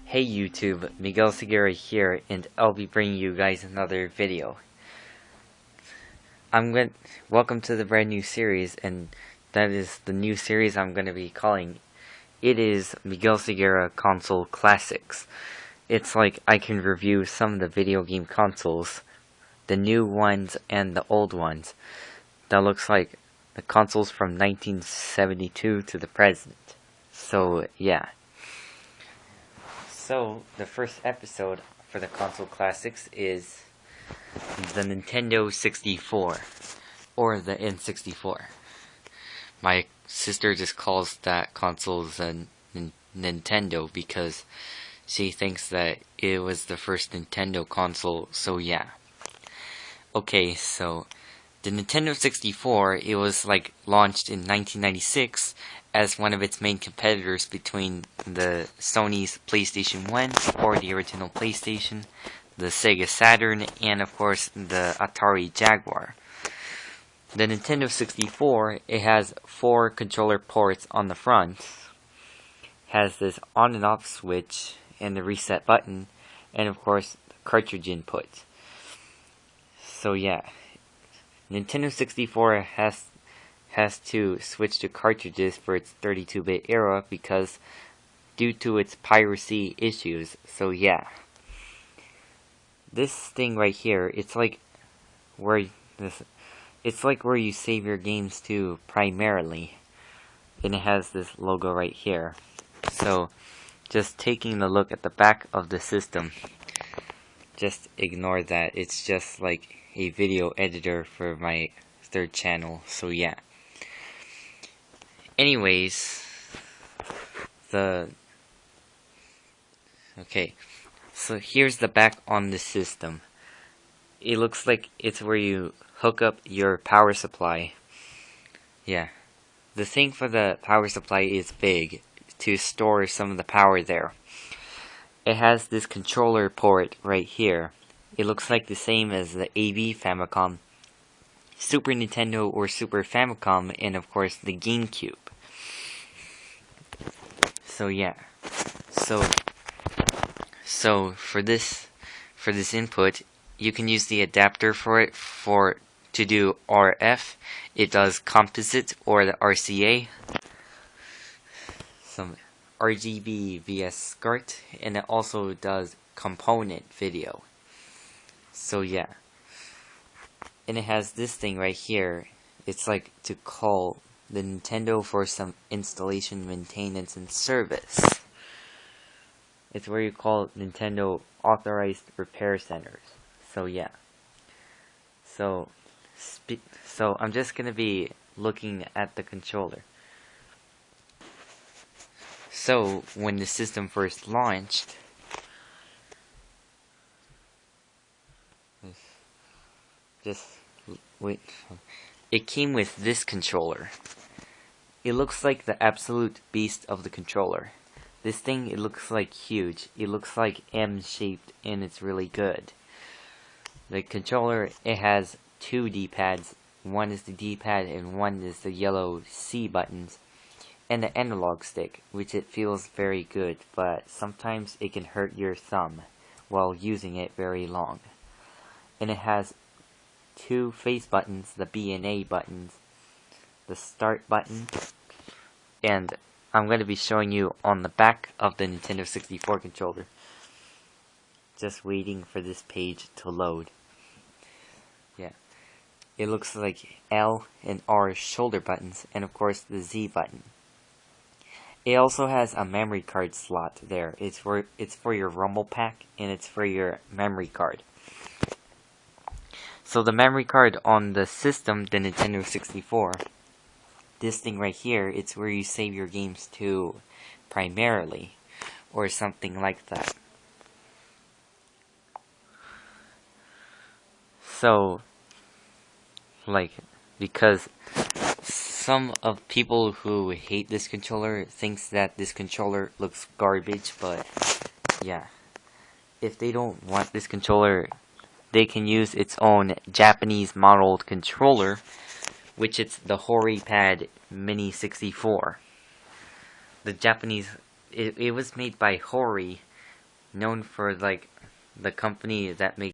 Hey YouTube, Miguel Oseguera here, and I'll be bringing you guys another video. Welcome to the brand new series, and that is the new series I'm going to be calling. It is Miguel Oseguera Console Classics. It's like I can review some of the video game consoles, the new ones and the old ones. That looks like the consoles from 1972 to the present. So yeah. So, the first episode for the console classics is the Nintendo 64, or the N64. My sister just calls that console the Nintendo because she thinks that it was the first Nintendo console, so yeah. Okay, so the Nintendo 64, it was launched in 1996 as one of its main competitors between the Sony's PlayStation 1, or the original PlayStation, the Sega Saturn, and of course the Atari Jaguar. The Nintendo 64, it has 4 controller ports on the front, has this on and off switch and the reset button, and of course the cartridge input. So yeah, Nintendo 64 has to switch to cartridges for its 32-bit era because due to its piracy issues. So yeah, this thing right here, it's like where you save your games to primarily, and it has this logo right here. So just taking a look at the back of the system, just ignore that. It's just like a video editor for my third channel. So yeah. Anyways, okay, so here's the back on the system. It looks like it's where you hook up your power supply. Yeah, the thing for the power supply is big to store some of the power there. It has this controller port right here. It looks like the same as the AB Famicom, Super Nintendo or Super Famicom, and of course the GameCube. So yeah, so for this input, you can use the adapter for it to do RF. It does composite or the RCA, some RGB vs SCART, and it also does component video. So yeah, and it has this thing right here. It's like to call the Nintendo for some installation, maintenance, and service. It's where you call Nintendo authorized repair centers. So yeah. So I'm just gonna be looking at the controller. So when the system first launched, just wait. It came with this controller. It looks like the absolute beast of the controller. This thing, it looks like huge. It looks like M-shaped, and it's really good. The controller, it has 2 D-pads. One is the D-pad and one is the yellow C buttons. And the analog stick, which it feels very good, but sometimes it can hurt your thumb while using it very long. And it has 2 face buttons, the B and A buttons, the start button, and I'm going to be showing you on the back of the Nintendo 64 controller. Just waiting for this page to load. Yeah, it looks like L and R shoulder buttons, and of course the Z button. It also has a memory card slot there. It's for your Rumble Pack, and it's for your memory card. So the memory card on the system, the Nintendo 64, this thing right here, it's where you save your games to primarily, or something like that. So, because some of people who hate this controller thinks that this controller looks garbage, but yeah, if they don't want this controller, they can use its own Japanese modeled controller, which is the HoriPad Mini 64. The Japanese, it was made by Hori, known for like the company that makes